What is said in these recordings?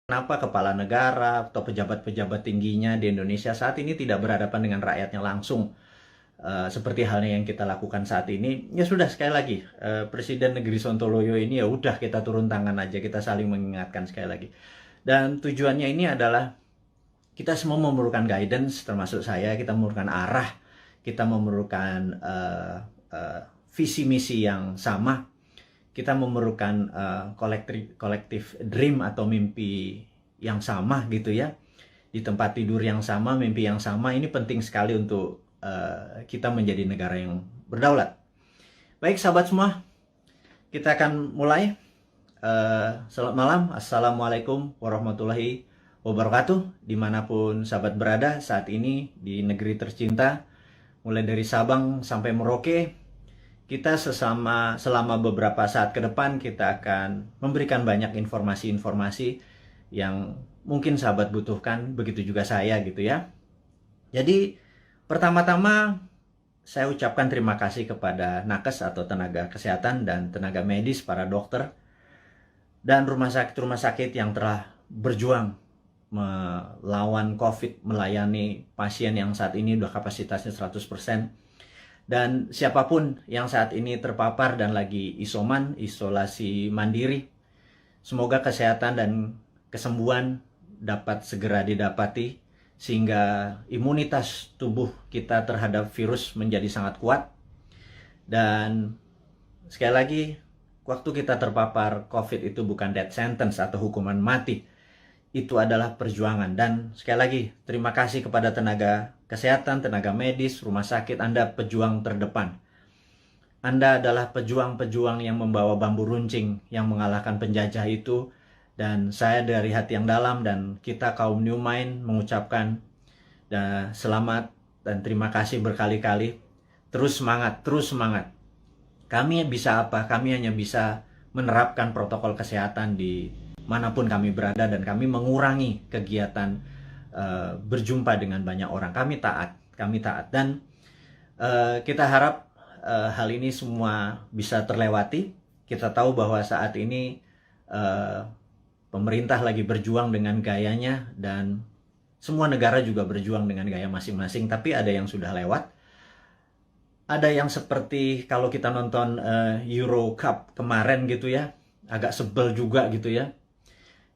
Kenapa kepala negara atau pejabat-pejabat tingginya di Indonesia saat ini tidak berhadapan dengan rakyatnya langsung, seperti halnya yang kita lakukan saat ini? Ya sudah, sekali lagi, Presiden Negeri Sontoloyo ini ya udah kita turun tangan aja, kita saling mengingatkan sekali lagi. Dan tujuannya ini adalah kita semua memerlukan guidance, termasuk saya, kita memerlukan arah, kita memerlukan visi misi yang sama. Kita memerlukan kolektif dream atau mimpi yang sama gitu ya, di tempat tidur yang sama, mimpi yang sama. Ini penting sekali untuk kita menjadi negara yang berdaulat. Baik sahabat semua, kita akan mulai. Selamat malam, assalamualaikum warahmatullahi wabarakatuh. Dimanapun sahabat berada saat ini di negeri tercinta, mulai dari Sabang sampai Merauke, kita selama beberapa saat ke depan kita akan memberikan banyak informasi-informasi yang mungkin sahabat butuhkan, begitu juga saya gitu ya. Jadi pertama-tama saya ucapkan terima kasih kepada nakes atau tenaga kesehatan dan tenaga medis, para dokter dan rumah sakit yang telah berjuang melawan COVID, melayani pasien yang saat ini udah kapasitasnya 100%. Dan siapapun yang saat ini terpapar dan lagi isolasi mandiri, semoga kesehatan dan kesembuhan dapat segera didapati sehingga imunitas tubuh kita terhadap virus menjadi sangat kuat. Dan sekali lagi, waktu kita terpapar COVID itu bukan death sentence atau hukuman mati. Itu adalah perjuangan. Dan sekali lagi, terima kasih kepada tenaga kesehatan, tenaga medis, rumah sakit. Anda pejuang terdepan. Anda adalah pejuang-pejuang yang membawa bambu runcing yang mengalahkan penjajah itu. Dan saya dari hati yang dalam dan kita kaum New Mind mengucapkan selamat dan terima kasih berkali-kali. Terus semangat, terus semangat. Kami bisa apa? Kami hanya bisa menerapkan protokol kesehatan di manapun kami berada, dan kami mengurangi kegiatan berjumpa dengan banyak orang. Kami taat dan kita harap hal ini semua bisa terlewati. Kita tahu bahwa saat ini pemerintah lagi berjuang dengan gayanya dan semua negara juga berjuang dengan gaya masing-masing, tapi ada yang sudah lewat. Ada yang seperti kalau kita nonton Euro Cup kemarin gitu ya, agak sebel juga gitu ya,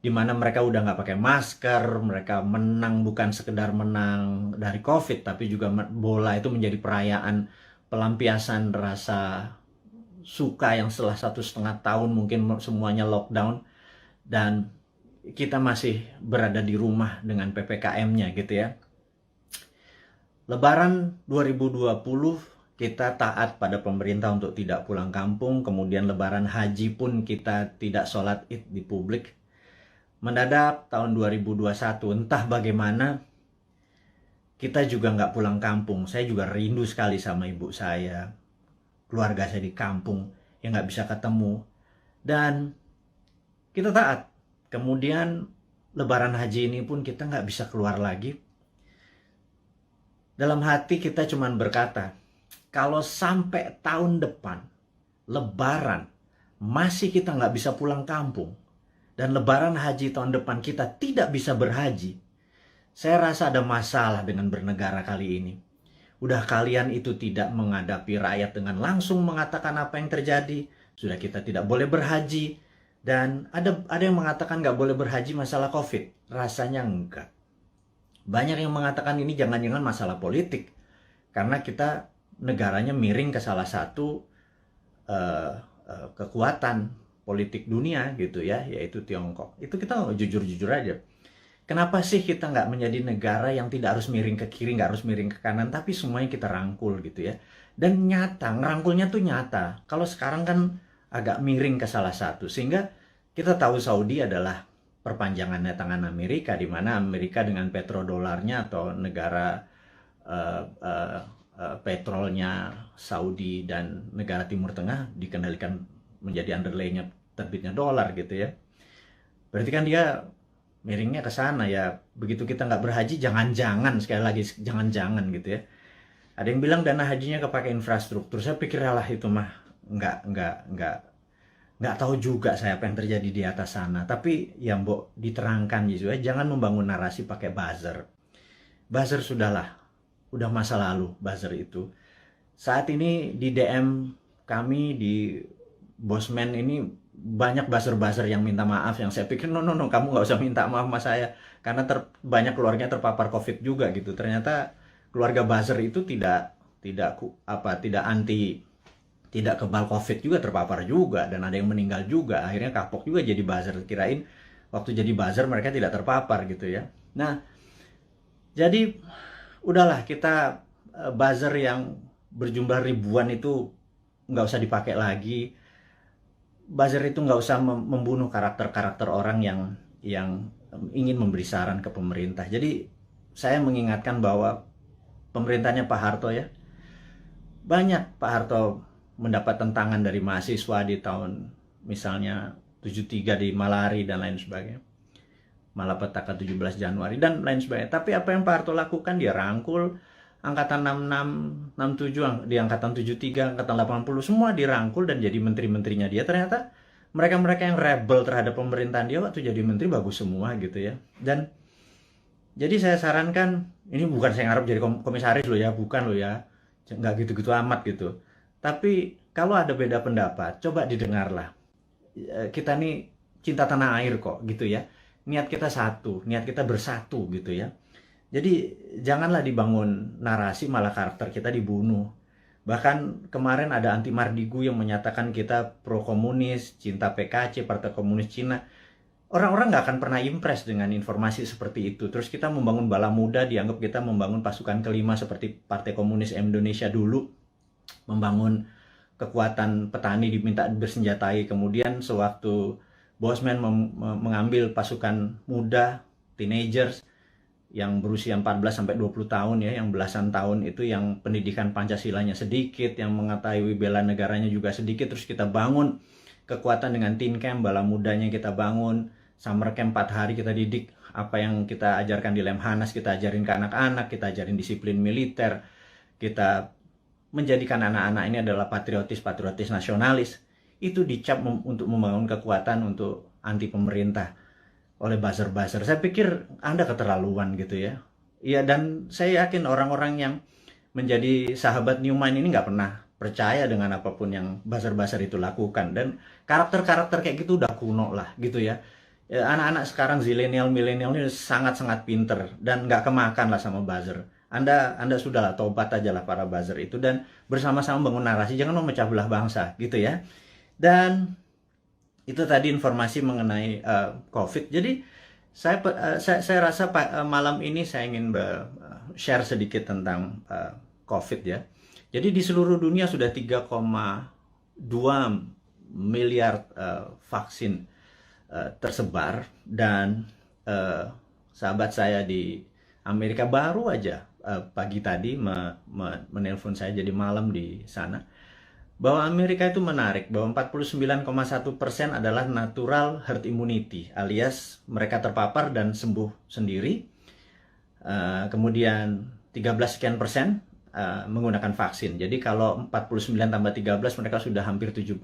dimana mereka udah nggak pakai masker, mereka menang bukan sekedar menang dari COVID, tapi juga bola itu menjadi perayaan pelampiasan rasa suka yang setelah 1,5 tahun mungkin semuanya lockdown, dan kita masih berada di rumah dengan PPKM-nya gitu ya. Lebaran 2020 kita taat pada pemerintah untuk tidak pulang kampung, kemudian Lebaran Haji pun kita tidak sholat Id di publik. Mendadak tahun 2021, entah bagaimana, kita juga nggak pulang kampung. Saya juga rindu sekali sama ibu saya, keluarga saya di kampung yang nggak bisa ketemu. Dan kita taat. Kemudian Lebaran Haji ini pun kita nggak bisa keluar lagi. Dalam hati kita cuman berkata, kalau sampai tahun depan Lebaran masih kita nggak bisa pulang kampung, dan Lebaran Haji tahun depan kita tidak bisa berhaji, saya rasa ada masalah dengan bernegara kali ini. Udah kalian itu tidak menghadapi rakyat dengan langsung mengatakan apa yang terjadi. Sudah kita tidak boleh berhaji. Dan ada yang mengatakan nggak boleh berhaji masalah COVID. Rasanya enggak. Banyak yang mengatakan ini jangan-jangan masalah politik. Karena kita negaranya miring ke salah satu kekuatan politik dunia gitu ya, yaitu Tiongkok. Itu kita jujur-jujur aja. Kenapa sih kita nggak menjadi negara yang tidak harus miring ke kiri, nggak harus miring ke kanan, tapi semuanya kita rangkul gitu ya. Dan nyata, ngerangkulnya tuh nyata. Kalau sekarang kan agak miring ke salah satu, sehingga kita tahu Saudi adalah perpanjangannya tangan Amerika, di mana Amerika dengan petrodolarnya atau negara petrolnya Saudi dan negara Timur Tengah dikendalikan menjadi underlay-nya terbitnya dolar gitu ya. Berarti kan dia miringnya ke sana ya. Begitu kita nggak berhaji, jangan-jangan, sekali lagi jangan-jangan gitu ya. Ada yang bilang dana hajinya kepake infrastruktur. Saya pikir lah itu mah nggak nggak tahu juga saya apa yang terjadi di atas sana. Tapi yang Mbok diterangkan gitu ya, jangan membangun narasi pakai buzzer. Buzzer sudahlah, udah masa lalu buzzer itu. Saat ini di DM kami di Bosman ini banyak buzzer-buzzer yang minta maaf, yang saya pikir no, kamu nggak usah minta maaf sama saya karena banyak keluarganya terpapar COVID juga gitu. Ternyata keluarga buzzer itu tidak anti, tidak kebal COVID juga, terpapar juga, dan ada yang meninggal juga. Akhirnya kapok juga jadi buzzer, kirain waktu jadi buzzer mereka tidak terpapar gitu ya. Nah, jadi udahlah, kita buzzer yang berjumlah ribuan itu nggak usah dipakai lagi. Buzzer itu nggak usah membunuh karakter-karakter orang yang ingin memberi saran ke pemerintah. Jadi saya mengingatkan bahwa pemerintahnya Pak Harto ya, banyak Pak Harto mendapat tentangan dari mahasiswa di tahun misalnya 73 di Malari dan lain sebagainya, malapetaka 17 Januari dan lain sebagainya. Tapi apa yang Pak Harto lakukan, dia rangkul angkatan 66, 67, di angkatan 73, angkatan 80, semua dirangkul dan jadi menteri-menterinya dia. Ternyata mereka-mereka yang rebel terhadap pemerintahan dia waktu jadi menteri bagus semua gitu ya. Dan jadi saya sarankan, ini bukan saya ngarep jadi komisaris loh ya, bukan loh ya, nggak gitu-gitu amat gitu. Tapi kalau ada beda pendapat, coba didengarlah. Kita nih cinta tanah air kok gitu ya. Niat kita satu, niat kita bersatu gitu ya. Jadi janganlah dibangun narasi malah karakter kita dibunuh. Bahkan kemarin ada Anti Mardigu yang menyatakan kita pro komunis, cinta PKC, Partai Komunis Cina. Orang-orang nggak akan pernah impress dengan informasi seperti itu. Terus kita membangun bala muda, dianggap kita membangun pasukan kelima seperti Partai Komunis Indonesia dulu. Membangun kekuatan petani diminta bersenjatai. Kemudian sewaktu Bosman mengambil pasukan muda, teenagers, yang berusia 14 sampai 20 tahun ya, yang belasan tahun itu yang pendidikan Pancasilanya sedikit, yang mengetahui bela negaranya juga sedikit, terus kita bangun kekuatan dengan teen camp, bala mudanya kita bangun, summer camp 4 hari kita didik apa yang kita ajarkan di Lemhanas, kita ajarin ke anak-anak, kita ajarin disiplin militer, kita menjadikan anak-anak ini adalah patriotis nasionalis. Itu dicap untuk membangun kekuatan untuk anti pemerintah oleh buzzer-buzzer. Saya pikir Anda keterlaluan gitu ya. Iya, dan saya yakin orang-orang yang menjadi sahabat Newman ini nggak pernah percaya dengan apapun yang buzzer-buzzer itu lakukan. Dan karakter-karakter kayak gitu udah kuno lah gitu ya. Anak-anak sekarang zilenial, milenial ini sangat-sangat pinter dan nggak kemakan lah sama buzzer. Anda sudahlah tobat aja lah para buzzer itu dan bersama-sama bangun narasi, jangan memecah belah bangsa gitu ya. Dan itu tadi informasi mengenai COVID. Jadi saya rasa malam ini saya ingin share sedikit tentang COVID ya. Jadi di seluruh dunia sudah 3,2 miliar vaksin tersebar dan sahabat saya di Amerika baru aja pagi tadi menelpon saya, jadi malam di sana, bahwa Amerika itu menarik, bahwa 49,1% adalah natural herd immunity, alias mereka terpapar dan sembuh sendiri. Kemudian 13 sekian persen menggunakan vaksin. Jadi kalau 49 tambah 13 mereka sudah hampir 70%,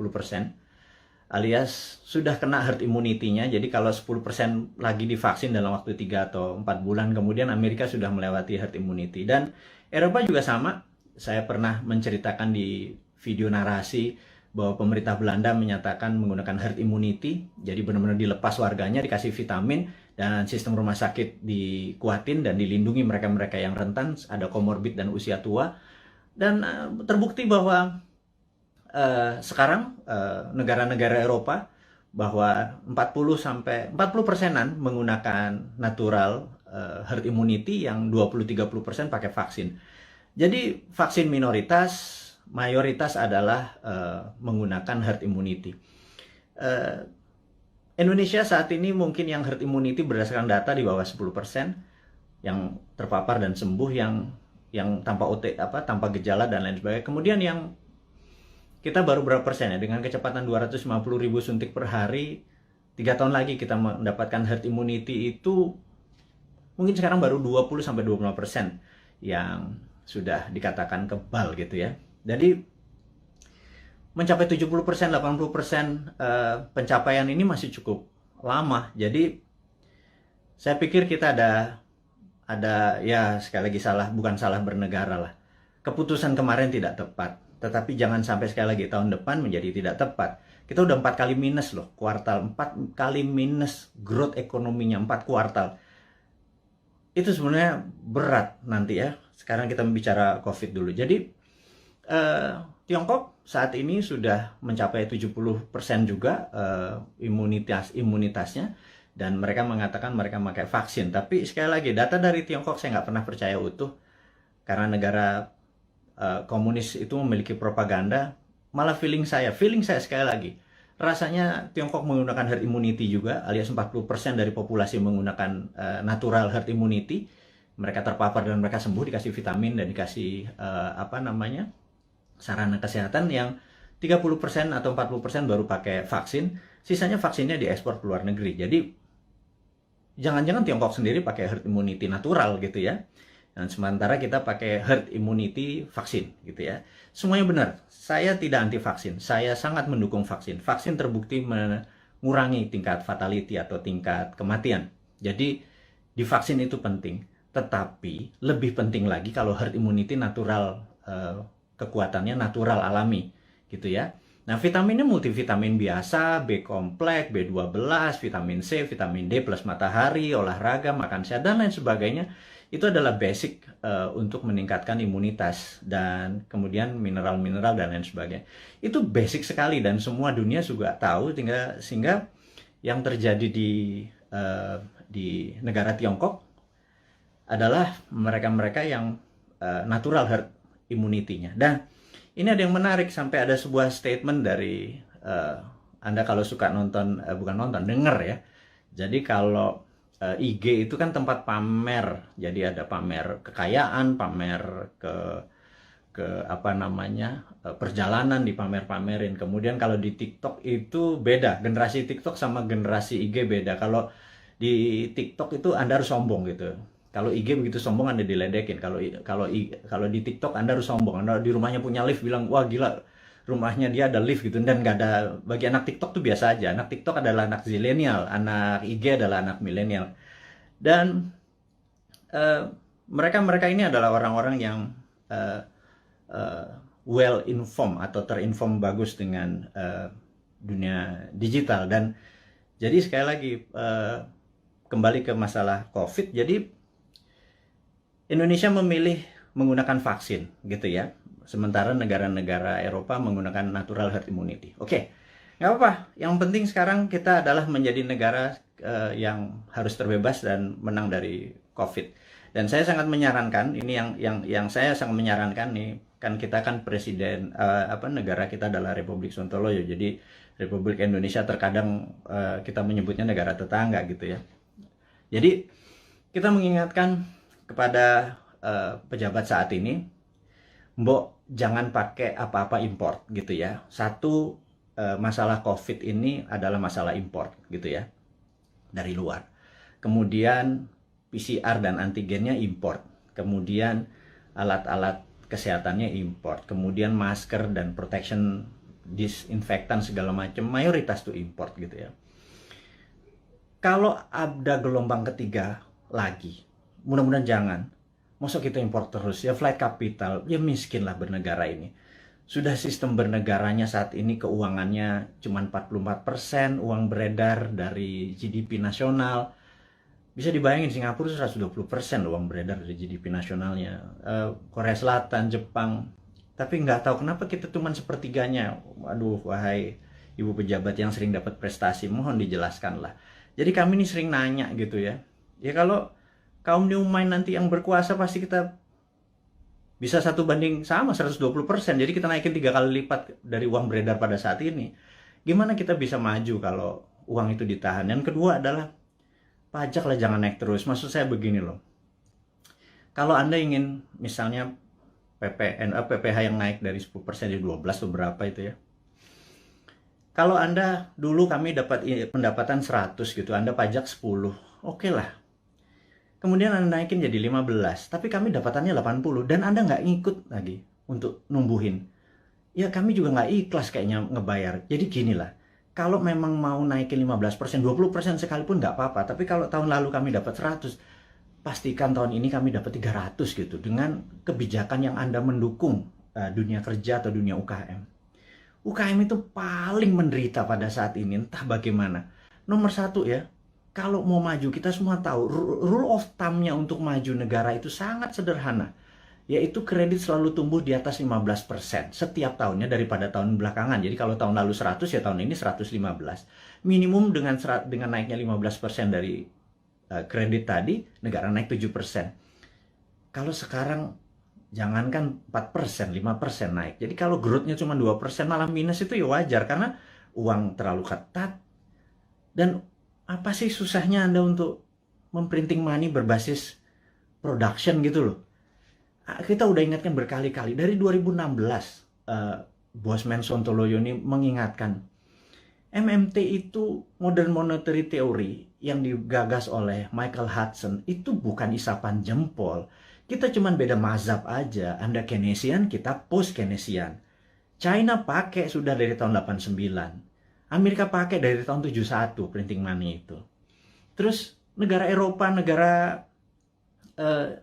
alias sudah kena herd immunity-nya. Jadi kalau 10% lagi divaksin dalam waktu 3 atau 4 bulan, kemudian Amerika sudah melewati herd immunity. Dan Eropa juga sama. Saya pernah menceritakan di video narasi bahwa pemerintah Belanda menyatakan menggunakan herd immunity, jadi benar-benar dilepas warganya, dikasih vitamin, dan sistem rumah sakit dikuatin dan dilindungi mereka-mereka yang rentan, ada komorbid dan usia tua. Dan terbukti bahwa sekarang negara-negara Eropa bahwa 40% menggunakan natural herd immunity, yang 20-30% pakai vaksin. Jadi vaksin minoritas, mayoritas adalah menggunakan herd immunity. Indonesia saat ini mungkin yang herd immunity berdasarkan data di bawah 10% yang terpapar dan sembuh, yang tanpa gejala dan lain sebagainya. Kemudian yang kita baru berapa persen ya, dengan kecepatan 250.000 suntik per hari, 3 tahun lagi kita mendapatkan herd immunity itu mungkin sekarang baru 20-25% yang sudah dikatakan kebal gitu ya. Jadi mencapai 70%, 80% pencapaian ini masih cukup lama. Jadi saya pikir kita ada ya sekali lagi bukan salah bernegara lah. Keputusan kemarin tidak tepat, tetapi jangan sampai sekali lagi tahun depan menjadi tidak tepat. Kita udah 4 kali minus loh, kuartal 4 kali minus growth ekonominya 4 kuartal. Itu sebenarnya berat nanti ya. Sekarang kita bicara COVID dulu. Jadi Tiongkok saat ini sudah mencapai 70% juga imunitasnya, dan mereka mengatakan mereka memakai vaksin. Tapi sekali lagi, data dari Tiongkok saya nggak pernah percaya utuh, karena negara komunis itu memiliki propaganda. Malah feeling saya sekali lagi, rasanya Tiongkok menggunakan herd immunity juga, alias 40% dari populasi menggunakan natural herd immunity. Mereka terpapar dan mereka sembuh, dikasih vitamin dan dikasih sarana kesehatan. Yang 30% atau 40% baru pakai vaksin, sisanya vaksinnya diekspor ke luar negeri. Jadi jangan-jangan Tiongkok sendiri pakai herd immunity natural gitu ya, dan sementara kita pakai herd immunity vaksin gitu ya. Semuanya benar. Saya tidak anti vaksin, saya sangat mendukung vaksin. Vaksin terbukti mengurangi tingkat fatality atau tingkat kematian. Jadi divaksin itu penting, tetapi lebih penting lagi kalau herd immunity natural, kekuatannya natural alami gitu ya. Nah, vitaminnya multivitamin biasa, B kompleks, B12, vitamin C, vitamin D plus matahari, olahraga, makan sehat, dan lain sebagainya. Itu adalah basic untuk meningkatkan imunitas, dan kemudian mineral-mineral dan lain sebagainya. Itu basic sekali dan semua dunia juga tahu, sehingga yang terjadi di negara Tiongkok adalah mereka-mereka yang natural herd immunity-nya. Dan ini ada yang menarik, sampai ada sebuah statement dari Anda kalau suka nonton, denger ya. Jadi kalau IG itu kan tempat pamer, jadi ada pamer kekayaan, pamer perjalanan dipamer-pamerin. Kemudian kalau di TikTok itu beda, generasi TikTok sama generasi IG beda. Kalau di TikTok itu Anda harus sombong gitu. Kalau IG begitu sombong Anda diledekin. Kalau di TikTok Anda harus sombong. Anda di rumahnya punya lift, bilang wah gila, rumahnya dia ada lift gitu. Dan nggak ada, bagi anak TikTok tuh biasa aja. Anak TikTok adalah anak zilenial, anak IG adalah anak milenial. Dan mereka ini adalah orang-orang yang well informed atau terinform bagus dengan dunia digital. Dan jadi sekali lagi kembali ke masalah COVID. Jadi Indonesia memilih menggunakan vaksin gitu ya, sementara negara-negara Eropa menggunakan natural herd immunity. Oke, nggak apa-apa. Yang penting sekarang kita adalah menjadi negara yang harus terbebas dan menang dari COVID. Dan saya sangat menyarankan, ini yang saya sangat menyarankan nih, kan kita kan presiden, negara kita adalah Republik Sontoloyo. Jadi Republik Indonesia terkadang kita menyebutnya negara tetangga gitu ya. Jadi kita mengingatkan kepada pejabat saat ini, mbok jangan pakai apa-apa import gitu ya. Satu, masalah COVID ini adalah masalah import gitu ya, dari luar. Kemudian PCR dan antigennya import. Kemudian alat-alat kesehatannya import. Kemudian masker dan protection, disinfektan segala macam, mayoritas tuh import gitu ya. Kalau ada gelombang ketiga lagi, mudah-mudahan jangan. Masa kita impor terus ya, flight capital, ya miskin lah bernegara ini. Sudah sistem bernegaranya saat ini keuangannya cuma 44% uang beredar dari GDP nasional. Bisa dibayangin Singapura 120% uang beredar dari GDP nasionalnya. Korea Selatan, Jepang. Tapi nggak tahu kenapa kita cuma sepertiganya. Waduh, wahai ibu pejabat yang sering dapat prestasi, mohon dijelaskan lah. Jadi kami ini sering nanya gitu ya. Ya kalau kaum New Mind nanti yang berkuasa, pasti kita bisa 1:120. Jadi kita naikin 3 kali lipat dari uang beredar pada saat ini. Gimana kita bisa maju kalau uang itu ditahan? Yang kedua adalah pajak lah jangan naik terus. Maksud saya begini loh. Kalau Anda ingin misalnya PPH yang naik dari 10% jadi 12 atau berapa itu ya. Kalau Anda dulu kami dapat pendapatan 100 gitu, Anda pajak 10. Oke lah. Kemudian Anda naikin jadi 15, tapi kami dapatannya 80 dan Anda nggak ngikut lagi untuk numbuhin. ya kami juga nggak ikhlas kayaknya ngebayar. Jadi gini lah, kalau memang mau naikin 15%, 20% sekalipun nggak apa-apa. Tapi kalau tahun lalu kami dapat 100, pastikan tahun ini kami dapat 300 gitu. Dengan kebijakan yang Anda mendukung dunia kerja atau dunia UKM. UKM itu paling menderita pada saat ini, entah bagaimana. Nomor satu ya, kalau mau maju, kita semua tahu, rule of thumb-nya untuk maju negara itu sangat sederhana. Yaitu kredit selalu tumbuh di atas 15% setiap tahunnya daripada tahun belakangan. Jadi kalau tahun lalu 100, ya tahun ini 115. Minimum dengan naiknya 15% dari kredit tadi, negara naik 7%. Kalau sekarang jangankan 4%, 5% naik. Jadi kalau growth-nya cuma 2% malah minus, itu ya wajar karena uang terlalu ketat. Dan apa sih susahnya Anda untuk memprinting money berbasis production gitu loh. Kita udah ingatkan berkali-kali dari 2016, Bosman Sontoloyo ini mengingatkan MMT itu modern monetary theory yang digagas oleh Michael Hudson itu bukan isapan jempol. Kita cuman beda mazhab aja. Anda Keynesian, kita post Keynesian. China pakai sudah dari tahun 89. Amerika pakai dari tahun 71 printing money itu. Terus negara Eropa, negara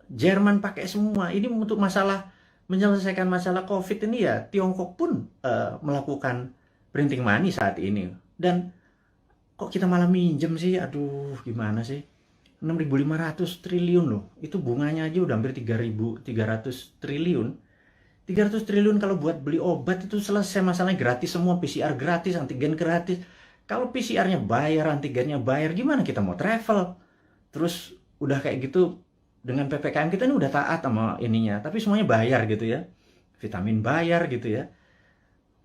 Jerman pakai semua. Ini untuk menyelesaikan masalah COVID ini ya, Tiongkok pun melakukan printing money saat ini. Dan kok kita malah minjem sih? Aduh, gimana sih? 6.500 triliun loh. Itu bunganya aja udah hampir 3.300 triliun. 300 triliun kalau buat beli obat itu selesai masalahnya, gratis semua, PCR gratis, antigen gratis. Kalau PCR-nya bayar, antigennya bayar, gimana kita mau travel? Terus udah kayak gitu, dengan PPKM kita ini udah taat sama ininya, tapi semuanya bayar gitu ya. Vitamin bayar gitu ya.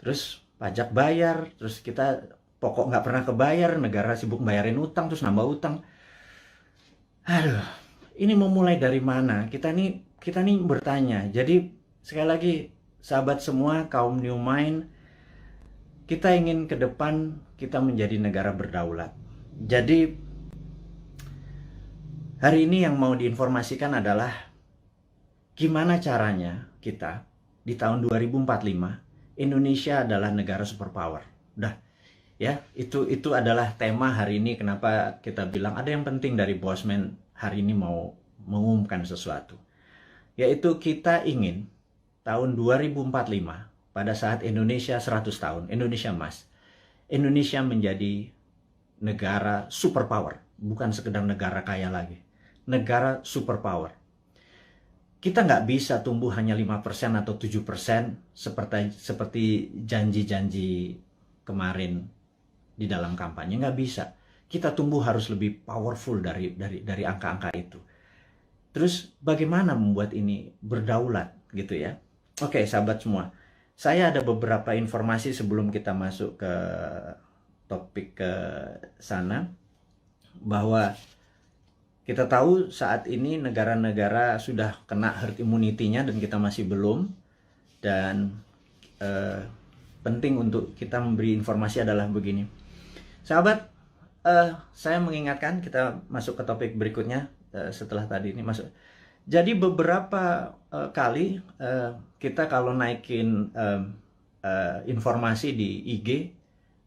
Terus pajak bayar, terus kita pokok nggak pernah kebayar, negara sibuk bayarin utang, terus nambah utang. Aduh, ini mau mulai dari mana? Kita nih bertanya. Jadi sekali lagi, sahabat semua, kaum New Mind, kita ingin ke depan kita menjadi negara berdaulat. Jadi hari ini yang mau diinformasikan adalah gimana caranya kita di tahun 2045 Indonesia adalah negara superpower. Udah ya, itu adalah tema hari ini. Kenapa kita bilang ada yang penting dari Bosman hari ini mau mengumumkan sesuatu. Yaitu kita ingin tahun 2045 pada saat Indonesia 100 tahun, Indonesia Emas, Indonesia menjadi negara superpower, bukan sekedar negara kaya lagi. Negara superpower. Kita nggak bisa tumbuh hanya 5% atau 7% seperti janji-janji kemarin di dalam kampanye. Nggak bisa. Kita tumbuh harus lebih powerful dari angka-angka itu. Terus bagaimana membuat ini berdaulat gitu ya? Oke, sahabat semua. Saya ada beberapa informasi sebelum kita masuk ke topik ke sana, bahwa kita tahu saat ini negara-negara sudah kena herd immunity-nya dan kita masih belum. Dan penting untuk kita memberi informasi adalah begini. Sahabat, saya mengingatkan, kita masuk ke topik berikutnya setelah tadi ini masuk. Jadi beberapa kali kita kalau naikin informasi di IG,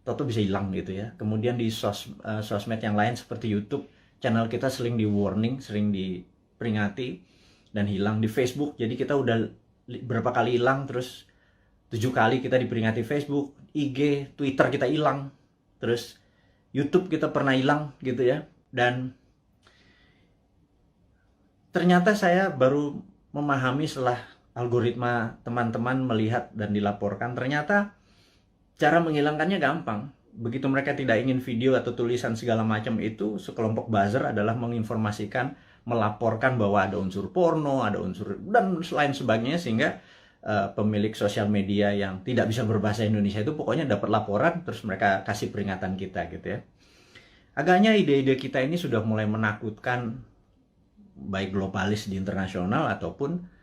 toto bisa hilang gitu ya. Kemudian di sosmed yang lain seperti YouTube, channel kita sering di warning, sering diperingati dan hilang. Di Facebook, jadi kita udah berapa kali hilang, terus 7 kali kita diperingati Facebook, IG, Twitter kita hilang, terus YouTube kita pernah hilang gitu ya. Dan ternyata saya baru memahami setelah algoritma teman-teman melihat dan dilaporkan, ternyata cara menghilangkannya gampang. Begitu mereka tidak ingin video atau tulisan segala macam itu, sekelompok buzzer adalah menginformasikan, melaporkan bahwa ada unsur porno, ada unsur dan lain sebagainya, sehingga pemilik sosial media yang tidak bisa berbahasa Indonesia itu pokoknya dapat laporan, terus mereka kasih peringatan kita gitu ya. Agaknya ide-ide kita ini sudah mulai menakutkan baik globalis di internasional ataupun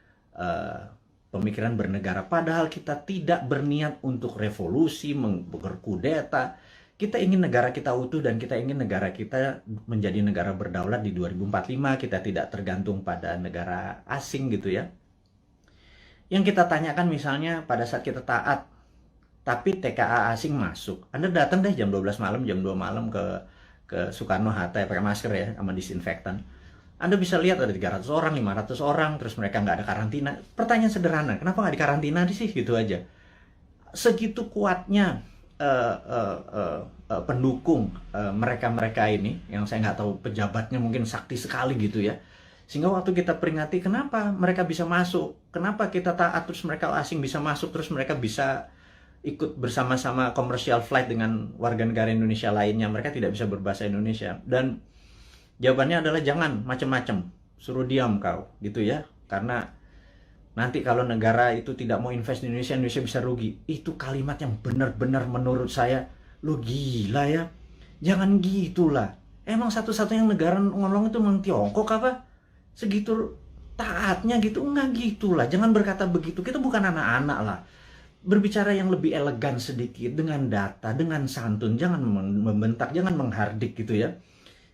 pemikiran bernegara. Padahal kita tidak berniat untuk revolusi, berkudeta. Kita ingin negara kita utuh dan kita ingin negara kita menjadi negara berdaulat di 2045. Kita tidak tergantung pada negara asing gitu ya. Yang kita tanyakan misalnya pada saat kita taat tapi TKA asing masuk. Anda datang deh jam 12 malam, jam 2 malam ke Soekarno-Hatta ya, pakai masker ya, sama disinfektan. Anda bisa lihat ada 300 orang, 500 orang, terus mereka nggak ada karantina. Pertanyaan sederhana, kenapa nggak dikarantina sih? Gitu aja. Segitu kuatnya pendukung mereka-mereka ini, yang saya nggak tahu pejabatnya mungkin sakti sekali gitu ya. Sehingga waktu kita peringati, kenapa mereka bisa masuk? Kenapa kita taat terus mereka asing bisa masuk, terus mereka bisa ikut bersama-sama komersial flight dengan warga negara Indonesia lainnya, mereka tidak bisa berbahasa Indonesia. Dan jawabannya adalah jangan macam-macam, suruh diam kau gitu ya, karena nanti kalau negara itu tidak mau invest di Indonesia, Indonesia bisa rugi. Itu kalimat yang benar-benar menurut saya, lu gila ya, jangan gitulah. Emang satu-satunya negara ngolong itu memang Tiongkok apa? Segitu taatnya gitu? Enggak gitulah, jangan berkata begitu, kita bukan anak-anak lah. Berbicara yang lebih elegan sedikit, dengan data, dengan santun, jangan membentak, jangan menghardik gitu ya.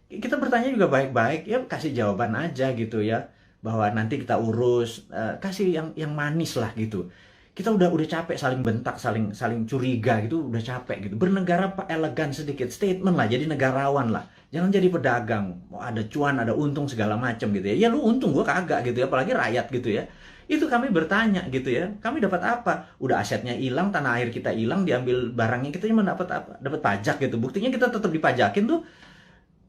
Kita bertanya juga baik-baik, ya kasih jawaban aja gitu ya, bahwa nanti kita urus, kasih yang manis lah gitu. Kita udah capek saling bentak, saling curiga gitu, udah capek gitu. Bernegara elegan sedikit, statement lah, jadi negarawan lah. Jangan jadi pedagang, mau ada cuan, ada untung segala macam gitu ya. Ya lu untung, gua kagak gitu ya, apalagi rakyat gitu ya. Itu kami bertanya gitu ya, kami dapat apa? Udah asetnya hilang, tanah air kita hilang, diambil barangnya, kita cuma dapat apa? Dapat pajak gitu. Buktinya kita tetap dipajakin tuh.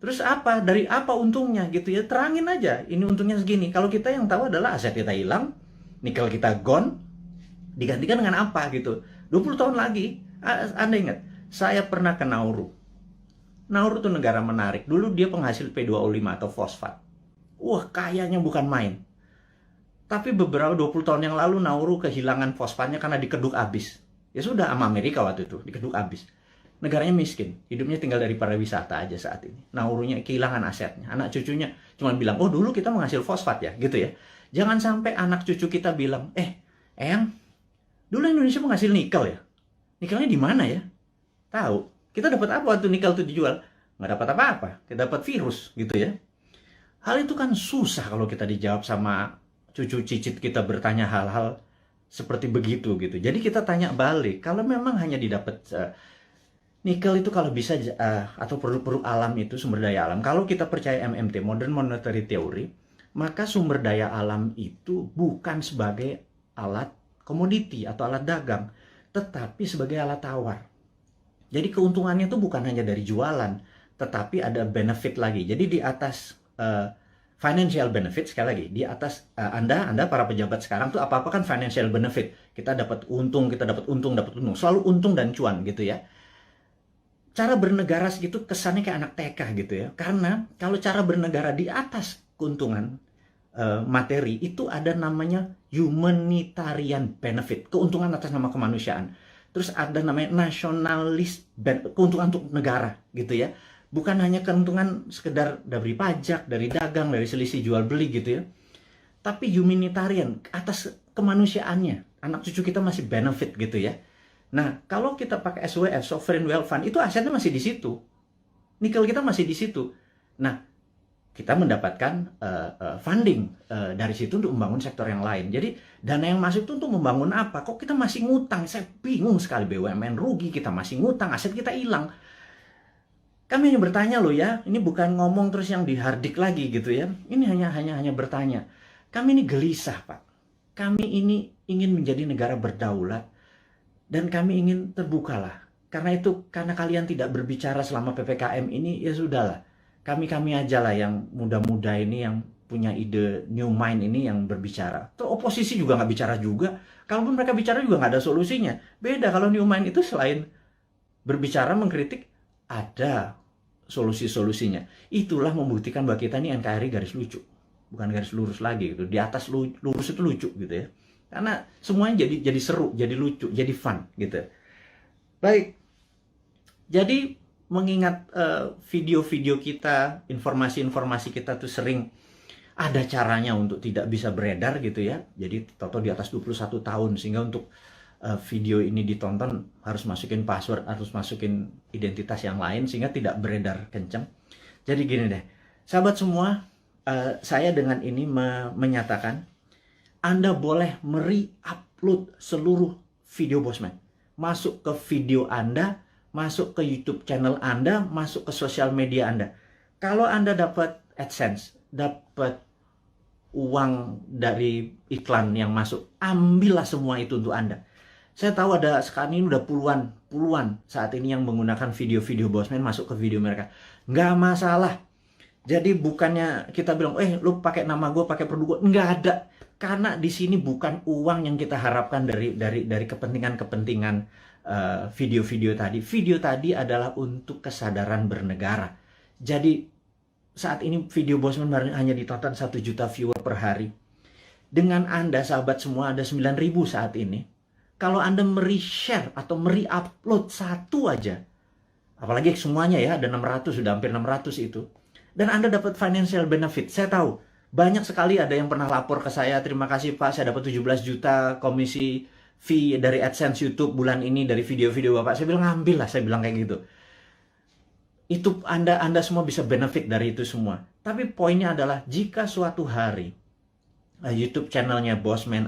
Terus apa? Dari apa untungnya gitu ya? Terangin aja, ini untungnya segini. Kalau kita yang tahu adalah aset kita hilang, nikel kita gone, digantikan dengan apa gitu. 20 tahun lagi, Anda ingat, saya pernah ke Nauru. Nauru tuh negara menarik. Dulu dia penghasil P2O5 atau fosfat. Wah, kayanya bukan main. Tapi beberapa 20 tahun yang lalu Nauru kehilangan fosfatnya karena dikeduk abis. Ya sudah, sama Amerika waktu itu, dikeduk abis. Negaranya miskin, hidupnya tinggal dari pariwisata aja saat ini. Naurunya kehilangan asetnya. Anak cucunya cuma bilang, oh dulu kita menghasil fosfat ya, gitu ya. Jangan sampai anak cucu kita bilang, Eyang, dulu Indonesia menghasil nikel ya? Nikelnya di mana ya? Tahu, kita dapat apa waktu nikel itu dijual? Nggak dapat apa-apa, kita dapat virus, gitu ya. Hal itu kan susah kalau kita dijawab sama cucu cicit kita bertanya hal-hal seperti begitu gitu. Jadi kita tanya balik, kalau memang hanya didapat nikel itu kalau bisa atau produk-produk alam itu sumber daya alam. Kalau kita percaya MMT, Modern Monetary Theory, maka sumber daya alam itu bukan sebagai alat komoditi atau alat dagang, tetapi sebagai alat tawar. Jadi keuntungannya itu bukan hanya dari jualan, tetapi ada benefit lagi. Jadi di atas financial benefit, sekali lagi, di atas Anda para pejabat sekarang tuh apa-apa kan financial benefit. Kita dapat untung, dapat untung. Selalu untung dan cuan gitu ya. Cara bernegara segitu kesannya kayak anak TK gitu ya. Karena kalau cara bernegara di atas keuntungan materi, itu ada namanya humanitarian benefit. Keuntungan atas nama kemanusiaan. Terus ada namanya nationalist keuntungan untuk negara gitu ya. Bukan hanya keuntungan sekedar dari pajak, dari dagang, dari selisih jual beli gitu ya. Tapi humanitarian, atas kemanusiaannya. Anak cucu kita masih benefit gitu ya. Nah, kalau kita pakai SWF, Sovereign Wealth Fund, itu asetnya masih di situ. Nikel kita masih di situ. Nah, kita mendapatkan funding dari situ untuk membangun sektor yang lain. Jadi, dana yang masuk itu untuk membangun apa? Kok kita masih ngutang? Saya bingung sekali, BUMN rugi, kita masih ngutang, aset kita hilang. Kami hanya bertanya loh ya, ini bukan ngomong terus yang dihardik lagi gitu ya. Ini hanya bertanya. Kami ini gelisah, Pak. Kami ini ingin menjadi negara berdaulat dan kami ingin terbuka lah. Karena kalian tidak berbicara selama PPKM ini, ya sudahlah. Kami aja lah yang muda-muda ini yang punya ide new mind ini yang berbicara. Terus oposisi juga nggak bicara juga. Kalaupun mereka bicara juga nggak ada solusinya. Beda kalau new mind itu selain berbicara mengkritik, ada solusi-solusinya. Itulah membuktikan bahwa kita ini NKRI garis lucu, bukan garis lurus lagi gitu. Di atas lurus itu lucu gitu ya. Karena semuanya jadi seru, jadi lucu, jadi fun gitu. Baik. Jadi mengingat video-video kita, informasi-informasi kita tuh sering ada caranya untuk tidak bisa beredar gitu ya. Jadi toto di atas 21 tahun sehingga untuk video ini ditonton harus masukin password, harus masukin identitas yang lain sehingga tidak beredar kenceng. Jadi gini deh, sahabat semua, saya dengan ini menyatakan Anda boleh upload seluruh video Bosman. masuk ke video Anda, masuk ke YouTube channel Anda, masuk ke sosial media Anda. Kalau Anda dapat AdSense, dapat uang dari iklan yang masuk, ambillah semua itu untuk Anda. Saya tahu ada sekarang ini udah puluhan saat ini yang menggunakan video-video Bosman masuk ke video mereka. Nggak masalah. Jadi bukannya kita bilang, lu pakai nama gue, pakai produk gue. Nggak ada. Karena di sini bukan uang yang kita harapkan dari kepentingan-kepentingan video-video tadi. Video tadi adalah untuk kesadaran bernegara. Jadi saat ini video Bosman hanya ditonton 1 juta viewer per hari. Dengan Anda, sahabat semua, ada 9.000 saat ini. Kalau Anda share atau upload satu aja, apalagi semuanya ya, ada 600, sudah hampir 600 itu. Dan Anda dapat financial benefit. Saya tahu, banyak sekali ada yang pernah lapor ke saya, terima kasih Pak, saya dapat 17 juta komisi fee dari AdSense YouTube bulan ini, dari video-video Bapak. Saya bilang, ambil lah, saya bilang kayak gitu. Itu Anda semua bisa benefit dari itu semua. Tapi poinnya adalah, jika suatu hari YouTube channelnya Bosman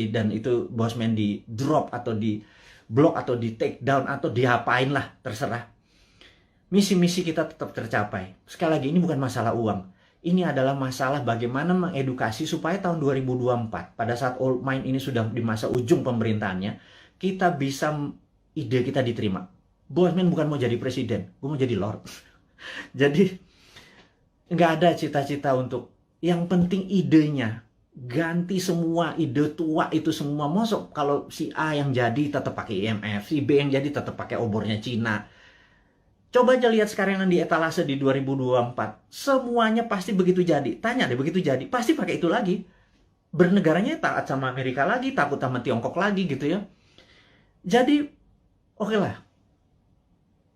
dan itu Bosman di drop atau di block atau di take down atau diapain lah, terserah. Misi-misi kita tetap tercapai. Sekali lagi, ini bukan masalah uang. Ini adalah masalah bagaimana mengedukasi supaya tahun 2024, pada saat old mind ini sudah di masa ujung pemerintahannya, kita bisa, ide kita diterima. Bosman bukan mau jadi presiden, gue mau jadi lord. Jadi nggak ada cita-cita untuk, yang penting idenya. Ganti semua ide tua itu semua. Mosok kalau si A yang jadi tetap pakai IMF, si B yang jadi tetap pakai obornya Cina. Coba aja lihat sekarang yang di etalase di 2024. Semuanya pasti begitu jadi. Tanya deh, begitu jadi, pasti pakai itu lagi. Bernegaranya taat sama Amerika lagi, takut sama Tiongkok lagi gitu ya. Jadi, oke lah.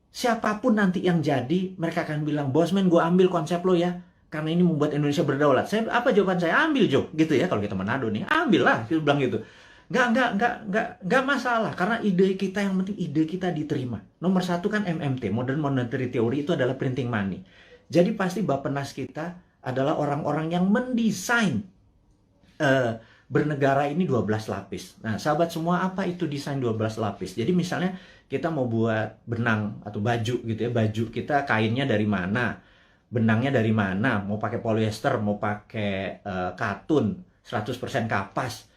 Siapapun nanti yang jadi, mereka akan bilang, Bosman, gue ambil konsep lo ya. Karena ini membuat Indonesia berdaulat. Apa jawaban saya? Ambil, Jo. Gitu ya, kalau kita Manado nih. Ambil lah, kita bilang gitu. Nggak masalah. Karena ide kita, yang penting ide kita diterima. Nomor satu kan MMT, Modern Monetary Theory, itu adalah printing money. Jadi pasti Bappenas kita adalah orang-orang yang mendesain bernegara ini 12 lapis. Nah, sahabat semua, apa itu desain 12 lapis? Jadi misalnya kita mau buat benang atau baju gitu ya. Baju kita kainnya dari mana? Benangnya dari mana, mau pakai polyester, mau pakai katun, 100% kapas.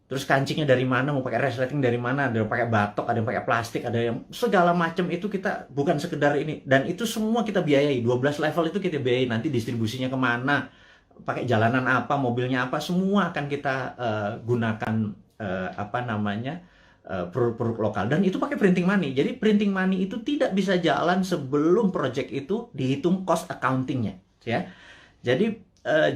Terus kancingnya dari mana, mau pakai resleting dari mana, ada yang pakai batok, ada yang pakai plastik, ada yang segala macam itu kita bukan sekedar ini. Dan itu semua kita biayai, 12 level itu kita biayai, nanti distribusinya kemana, pakai jalanan apa, mobilnya apa, semua akan kita gunakan produk-produk lokal, dan itu pakai printing money. Jadi printing money itu tidak bisa jalan sebelum project itu dihitung cost accountingnya, ya. Jadi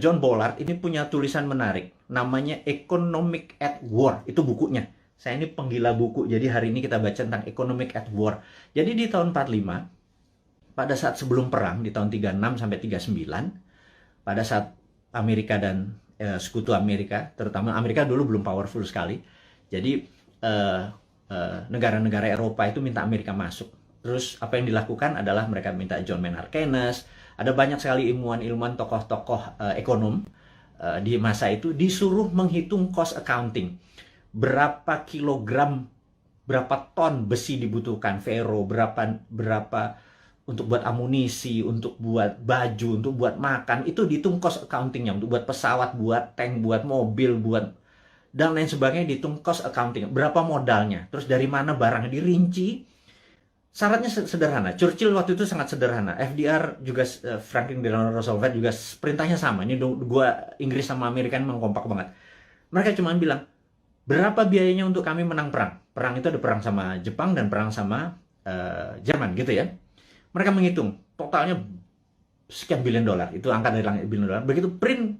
John Bollard ini punya tulisan menarik, namanya Economic at War. Itu bukunya. Saya ini penggila buku, jadi hari ini kita baca tentang Economic at War. Jadi di tahun 45, pada saat sebelum perang di tahun 36 sampai 39, pada saat Amerika dan sekutu Amerika, terutama Amerika dulu belum powerful sekali. Jadi negara-negara Eropa itu minta Amerika masuk. Terus apa yang dilakukan adalah mereka minta John Maynard Keynes, ada banyak sekali ilmuwan-ilmuwan, tokoh-tokoh ekonom di masa itu disuruh menghitung cost accounting. Berapa kilogram, berapa ton besi dibutuhkan, ferro, berapa untuk buat amunisi, untuk buat baju, untuk buat makan, itu dihitung cost accountingnya, untuk buat pesawat, buat tank, buat mobil, buat dan lain sebagainya, dihitung cost accounting, berapa modalnya, terus dari mana barangnya, dirinci. Syaratnya sederhana. Churchill waktu itu sangat sederhana. FDR juga, Franklin Delano Roosevelt juga perintahnya sama. Ini dua Inggris sama Amerika memang kompak banget. Mereka cuma bilang, berapa biayanya untuk kami menang perang? Perang itu ada perang sama Jepang dan perang sama Jerman gitu ya. Mereka menghitung totalnya sekian billion dolar. Itu angka dari langit, billion dolar. Begitu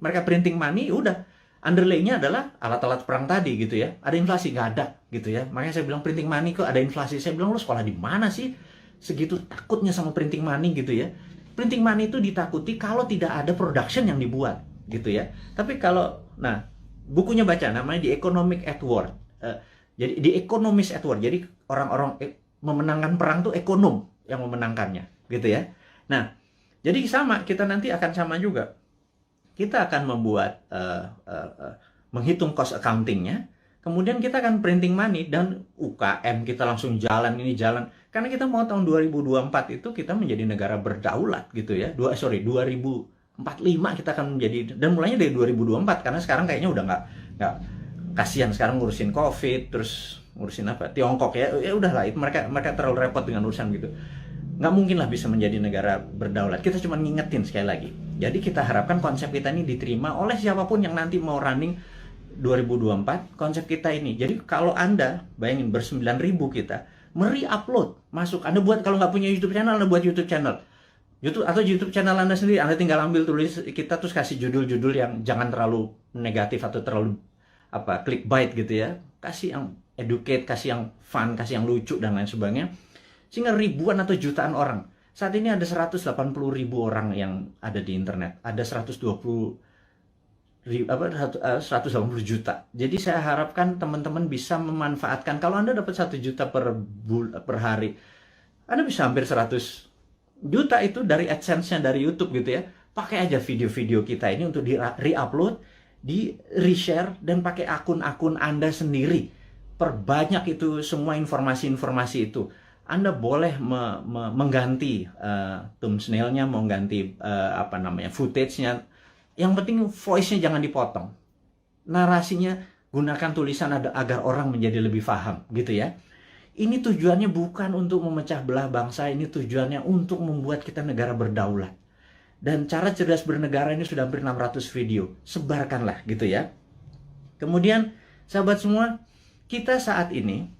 mereka printing money, udah. Underlay-nya adalah alat-alat perang tadi gitu ya. Ada inflasi? Nggak ada gitu ya. Makanya saya bilang printing money kok ada inflasi. Saya bilang, lu sekolah di mana sih? Segitu takutnya sama printing money gitu ya. Printing money itu ditakuti kalau tidak ada production yang dibuat gitu ya. Tapi kalau, nah, bukunya baca, namanya The Economic at War. Jadi The Economist at War. Jadi orang-orang memenangkan perang tuh ekonom yang memenangkannya gitu ya. Nah, jadi sama, kita nanti akan sama juga. Kita akan membuat menghitung cost accountingnya, kemudian kita akan printing money dan UKM kita langsung jalan ini jalan. Karena kita mau tahun 2024 itu kita menjadi negara berdaulat gitu ya. 2045 kita akan menjadi, dan mulainya dari 2024 karena sekarang kayaknya udah nggak kasihan sekarang ngurusin COVID, terus ngurusin apa Tiongkok ya udahlah, itu mereka terlalu repot dengan urusan gitu. Nggak mungkin lah bisa menjadi negara berdaulat. Kita cuma ngingetin sekali lagi. Jadi kita harapkan konsep kita ini diterima oleh siapapun yang nanti mau running 2024, konsep kita ini. Jadi kalau Anda bayangin ber-9.000 kita upload masuk, Anda buat, kalau nggak punya YouTube channel, Anda buat YouTube channel. YouTube channel Anda sendiri, Anda tinggal ambil tulis kita, terus kasih judul-judul yang jangan terlalu negatif atau terlalu clickbait gitu ya. Kasih yang educate, kasih yang fun, kasih yang lucu dan lain sebagainya. Sehingga ribuan atau jutaan orang. Saat ini ada 180.000 orang yang ada di internet. Ada 180 juta. Jadi saya harapkan teman-teman bisa memanfaatkan. Kalau Anda dapat 1 juta per hari, Anda bisa hampir 100 juta itu dari AdSense-nya dari YouTube gitu ya. Pakai aja video-video kita ini untuk di-re-upload, di-reshare, dan pakai akun-akun Anda sendiri. Perbanyak itu semua informasi-informasi itu. Anda boleh mengganti thumbnail-nya, mengganti footage-nya. Yang penting voice-nya jangan dipotong. Narasinya gunakan tulisan agar orang menjadi lebih paham gitu ya. Ini tujuannya bukan untuk memecah belah bangsa, ini tujuannya untuk membuat kita negara berdaulat. Dan cara cerdas bernegara ini sudah hampir 600 video. Sebarkanlah gitu ya. Kemudian sahabat semua, kita saat ini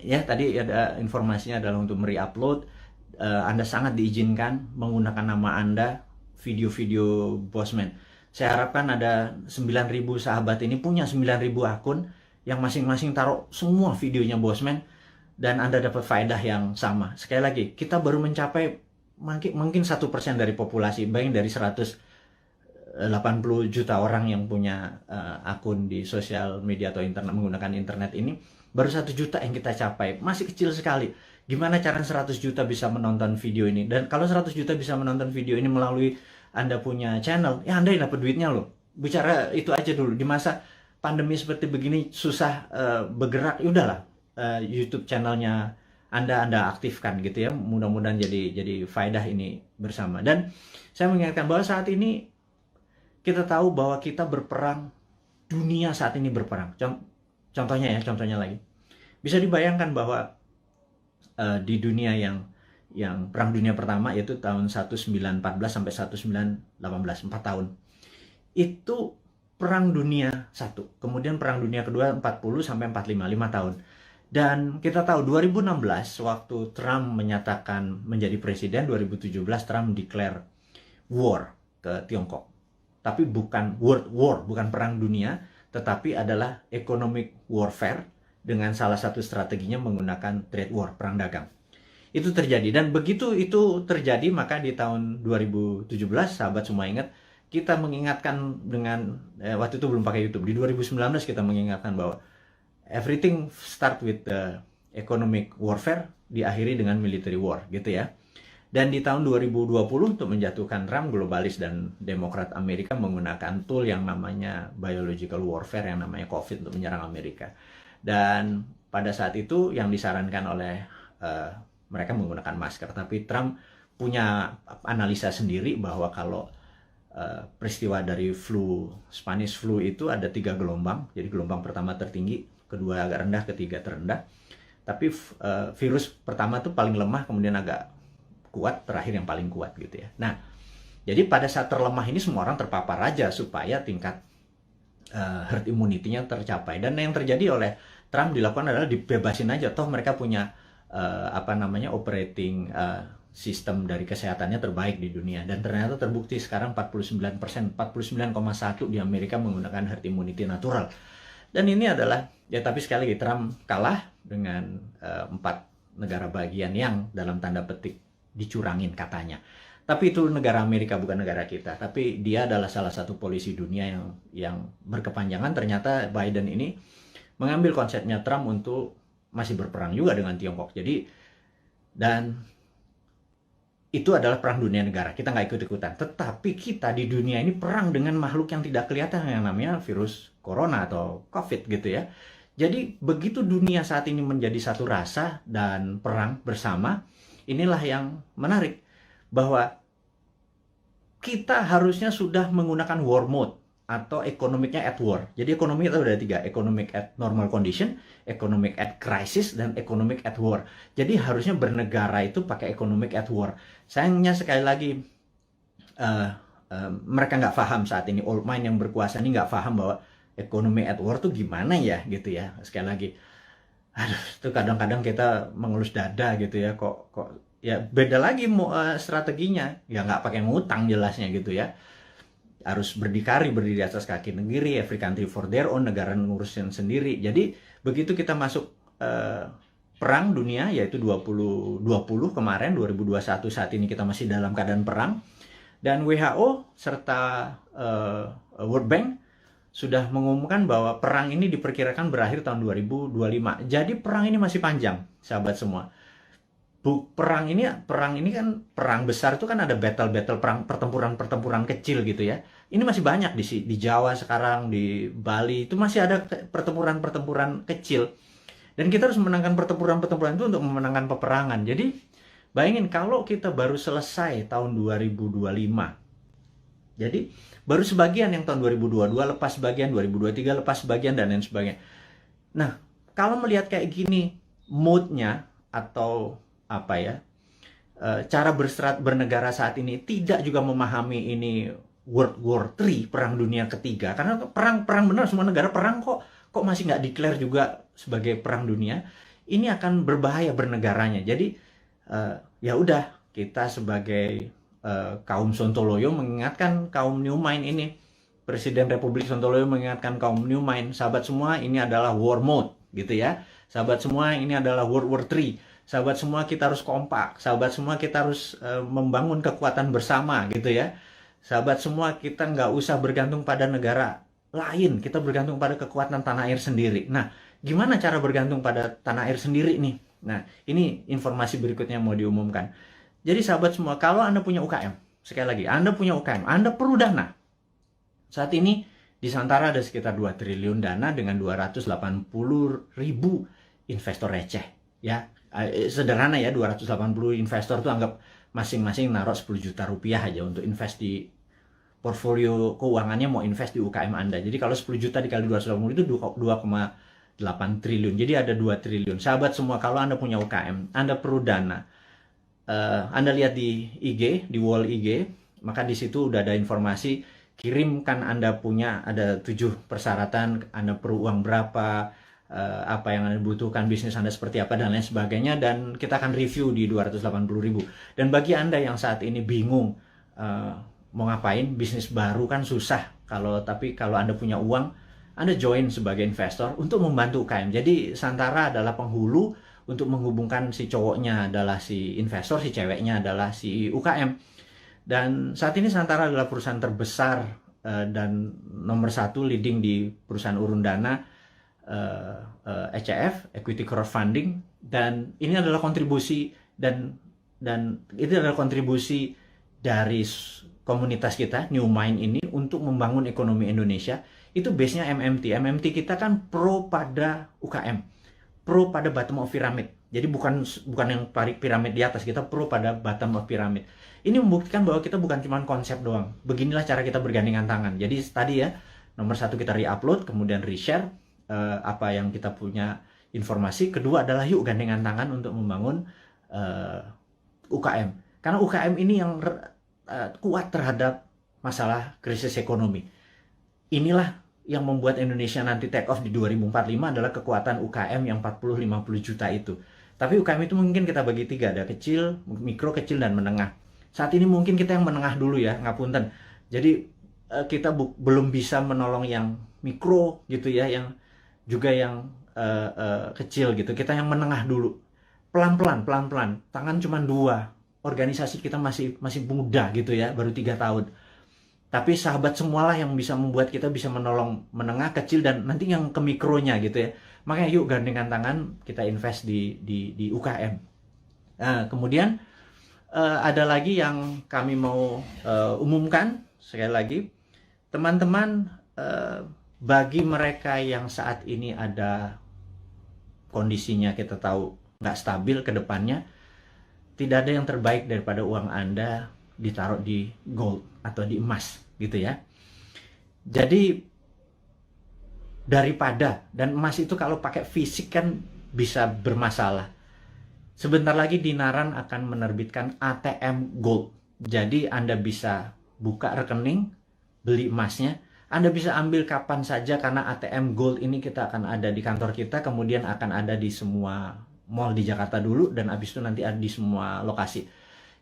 ya tadi ada informasinya adalah untuk re-upload. Anda sangat diizinkan menggunakan nama Anda video-video Bosman. Saya harapkan ada 9.000 sahabat ini punya 9.000 akun yang masing-masing taruh semua videonya Bosman, dan Anda dapat faedah yang sama. Sekali lagi, kita baru mencapai mungkin 1% dari populasi. Bayangin dari 180 juta orang yang punya akun di sosial media atau internet, menggunakan internet ini, baru 1 juta yang kita capai. Masih kecil sekali. Gimana cara 100 juta bisa menonton video ini? Dan kalau 100 juta bisa menonton video ini melalui Anda punya channel, ya Anda yang dapat duitnya loh. Bicara itu aja dulu. Di masa pandemi seperti begini susah bergerak, ya udahlah, YouTube channelnya Anda aktifkan gitu ya. Mudah-mudahan jadi faedah ini bersama. Dan saya mengingatkan bahwa saat ini kita tahu bahwa kita berperang, dunia saat ini berperang. Contohnya lagi, bisa dibayangkan bahwa di dunia yang perang dunia pertama, yaitu tahun 1914 sampai 1918, 4 tahun, itu perang dunia 1. Kemudian perang dunia kedua 40 sampai 45, 5 tahun. Dan kita tahu 2016 waktu Trump menyatakan menjadi presiden, 2017 Trump declare war ke Tiongkok. Tapi bukan world war, bukan perang dunia, tetapi adalah economic warfare, dengan salah satu strateginya menggunakan trade war, perang dagang. Itu terjadi, dan begitu itu terjadi maka di tahun 2017, sahabat semua ingat, kita mengingatkan dengan waktu itu belum pakai YouTube. Di 2019 kita mengingatkan bahwa everything start with the economic warfare, diakhiri dengan military war gitu ya. Dan di tahun 2020 untuk menjatuhkan Trump, globalis dan Demokrat Amerika menggunakan tool yang namanya biological warfare, yang namanya COVID, untuk menyerang Amerika. Dan pada saat itu yang disarankan oleh mereka menggunakan masker. Tapi Trump punya analisa sendiri bahwa kalau peristiwa dari Spanish flu itu ada 3 gelombang. Jadi gelombang pertama tertinggi, kedua agak rendah, ketiga terendah. Tapi virus pertama itu paling lemah, kemudian agak kuat, terakhir yang paling kuat gitu ya. Nah, jadi pada saat terlemah ini semua orang terpapar aja supaya tingkat herd immunity-nya tercapai. Dan yang terjadi oleh Trump dilakukan adalah dibebasin aja, toh mereka punya operating sistem dari kesehatannya terbaik di dunia. Dan ternyata terbukti sekarang 49%, 49,1% di Amerika menggunakan herd immunity natural. Dan ini adalah, ya tapi sekali lagi Trump kalah dengan 4 negara bagian yang dalam tanda petik dicurangin katanya. Tapi itu negara Amerika, bukan negara kita. Tapi dia adalah salah satu polisi dunia yang berkepanjangan. Ternyata Biden ini mengambil konsepnya Trump untuk masih berperang juga dengan Tiongkok. Jadi, dan itu adalah perang dunia negara. Kita nggak ikut-ikutan. Tetapi kita di dunia ini perang dengan makhluk yang tidak kelihatan yang namanya virus corona atau COVID gitu ya. Jadi begitu dunia saat ini menjadi satu rasa dan perang bersama, inilah yang menarik. Bahwa kita harusnya sudah menggunakan war mode atau ekonomiknya at war. Jadi ekonomi itu ada 3, economic at normal condition, economic at crisis, dan economic at war. Jadi harusnya bernegara itu pakai economic at war. Sayangnya sekali lagi mereka nggak paham saat ini, old mind yang berkuasa ini nggak paham bahwa economic at war tuh gimana ya gitu ya. Sekali lagi, aduh, itu kadang-kadang kita mengelus dada gitu ya, kok ya beda lagi strateginya, ya nggak pakai ngutang jelasnya gitu ya. Harus berdikari, berdiri atas kaki sendiri, every country for their own, negara ngurusin sendiri. Jadi begitu kita masuk perang dunia, yaitu 2020 kemarin, 2021 saat ini kita masih dalam keadaan perang, dan WHO serta World Bank sudah mengumumkan bahwa perang ini diperkirakan berakhir tahun 2025. Jadi perang ini masih panjang, sahabat semua. Perang ini kan perang besar itu kan ada battle perang, pertempuran kecil gitu ya. Ini masih banyak di Jawa sekarang, di Bali itu masih ada pertempuran kecil. Dan kita harus memenangkan pertempuran itu untuk memenangkan peperangan. Jadi bayangin kalau kita baru selesai tahun 2025. Jadi baru sebagian yang tahun 2022 lepas sebagian, 2023 lepas sebagian, dan lain sebagainya. Nah, kalau melihat kayak gini mood-nya atau apa ya, cara bernegara saat ini tidak juga memahami ini World War III, perang dunia ketiga, karena perang benar, semua negara perang kok masih nggak declare juga sebagai perang dunia. Ini akan berbahaya bernegaranya. Jadi ya udah, kita sebagai kaum Sontoloyo mengingatkan kaum New Mind ini, Presiden Republik Sontoloyo mengingatkan kaum New Mind, sahabat semua, ini adalah war mode gitu ya. Sahabat semua, ini adalah World War III. Sahabat semua, kita harus kompak. Sahabat semua, kita harus membangun kekuatan bersama gitu ya. Sahabat semua, kita nggak usah bergantung pada negara lain. Kita bergantung pada kekuatan tanah air sendiri. Nah, gimana cara bergantung pada tanah air sendiri nih? Nah, ini informasi berikutnya mau diumumkan. Jadi sahabat semua, kalau Anda punya UKM, sekali lagi, Anda punya UKM, Anda perlu dana. Saat ini di Santara ada sekitar 2 triliun dana dengan 280.000 investor receh ya. Sederhana ya, 280 investor tuh anggap masing-masing naruh 10 juta rupiah aja untuk invest di portfolio keuangannya, mau invest di UKM Anda. Jadi kalau 10 juta dikali 280 itu 2,8 triliun. Jadi ada 2 triliun. Sahabat semua, kalau Anda punya UKM, Anda perlu dana. Anda lihat di IG, di wall IG, maka di situ udah ada informasi, kirimkan Anda punya, ada 7 persyaratan, Anda perlu uang berapa, apa yang Anda butuhkan, bisnis Anda seperti apa, dan lain sebagainya, dan kita akan review di 280.000. Dan bagi Anda yang saat ini bingung mau ngapain, bisnis baru kan susah, tapi kalau Anda punya uang, Anda join sebagai investor untuk membantu UKM. Jadi Santara adalah penghulu untuk menghubungkan si cowoknya adalah si investor, si ceweknya adalah si UKM. Dan saat ini Santara adalah perusahaan terbesar dan nomor 1 leading di perusahaan urun dana, ECF, Equity Crowdfunding, dan ini adalah kontribusi dan itu adalah kontribusi dari komunitas kita New Mind ini untuk membangun ekonomi Indonesia. Itu base-nya MMT kita kan pro pada UKM, pro pada bottom of pyramid. Jadi bukan yang piramid di atas, kita pro pada bottom of pyramid. Ini membuktikan bahwa kita bukan cuma konsep doang. Beginilah cara kita bergandengan tangan. Jadi tadi ya, nomor 1 kita re-upload, kemudian re-share apa yang kita punya informasi. Kedua adalah yuk gandengan tangan untuk membangun UKM. Karena UKM ini yang kuat terhadap masalah krisis ekonomi. Inilah yang membuat Indonesia nanti take off di 2045 adalah kekuatan UKM yang 40-50 juta itu. Tapi UKM itu mungkin kita bagi 3, ada kecil, mikro, kecil, dan menengah. Saat ini mungkin kita yang menengah dulu ya, ngapunten. Jadi kita belum bisa menolong yang mikro gitu ya, yang juga yang kecil gitu. Kita yang menengah dulu. Pelan-pelan. Tangan cuma 2. Organisasi kita masih muda gitu ya, baru 3 tahun. Tapi sahabat semualah yang bisa membuat kita bisa menolong menengah, kecil, dan nanti yang ke mikronya gitu ya. Makanya yuk gandengan tangan, kita invest di UKM. Nah, kemudian ada lagi yang kami mau umumkan sekali lagi, teman-teman, bagi mereka yang saat ini ada kondisinya kita tahu nggak stabil ke depannya, tidak ada yang terbaik daripada uang Anda ditaruh di gold atau di emas gitu ya. Jadi daripada, dan emas itu kalau pakai fisik kan bisa bermasalah. Sebentar lagi Dinaran akan menerbitkan ATM Gold. Jadi Anda bisa buka rekening, beli emasnya. Anda bisa ambil kapan saja karena ATM Gold ini kita akan ada di kantor kita, kemudian akan ada di semua mall di Jakarta dulu, dan habis itu nanti ada di semua lokasi.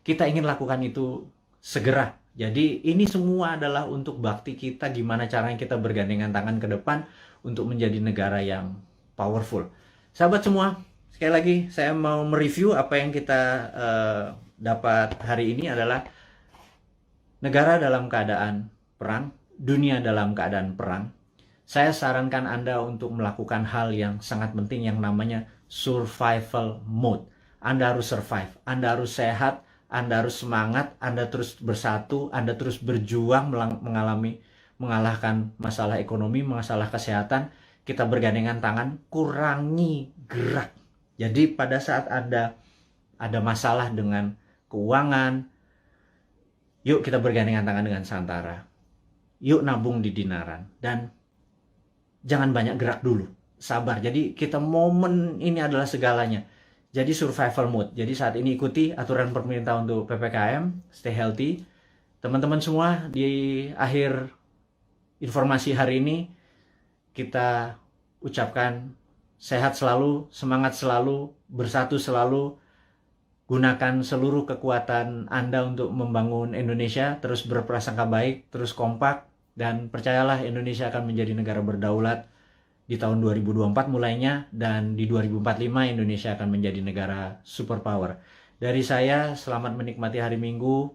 Kita ingin lakukan itu segera. Jadi ini semua adalah untuk bakti kita, gimana caranya kita bergandengan tangan ke depan untuk menjadi negara yang powerful. Sahabat semua, sekali lagi saya mau mereview apa yang kita dapat hari ini adalah negara dalam keadaan perang, dunia dalam keadaan perang. Saya sarankan Anda untuk melakukan hal yang sangat penting yang namanya survival mode. Anda harus survive, Anda harus sehat, Anda harus semangat, Anda terus bersatu, Anda terus berjuang mengalahkan masalah ekonomi, masalah kesehatan. Kita bergandengan tangan, kurangi gerak. Jadi pada saat Anda ada masalah dengan keuangan, yuk kita bergandengan tangan dengan Santara. Yuk nabung di Dinaran. Dan jangan banyak gerak dulu. Sabar. Jadi kita momen ini adalah segalanya. Jadi survival mode. Jadi saat ini ikuti aturan pemerintah untuk PPKM, stay healthy. Teman-teman semua, di akhir informasi hari ini kita ucapkan sehat selalu, semangat selalu, bersatu selalu. Gunakan seluruh kekuatan Anda untuk membangun Indonesia, terus berprasangka baik, terus kompak, dan percayalah Indonesia akan menjadi negara berdaulat di tahun 2024 mulainya, dan di 2045 Indonesia akan menjadi negara superpower. Dari saya, selamat menikmati hari Minggu.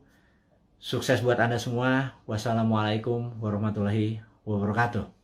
Sukses buat Anda semua. Wassalamualaikum warahmatullahi wabarakatuh.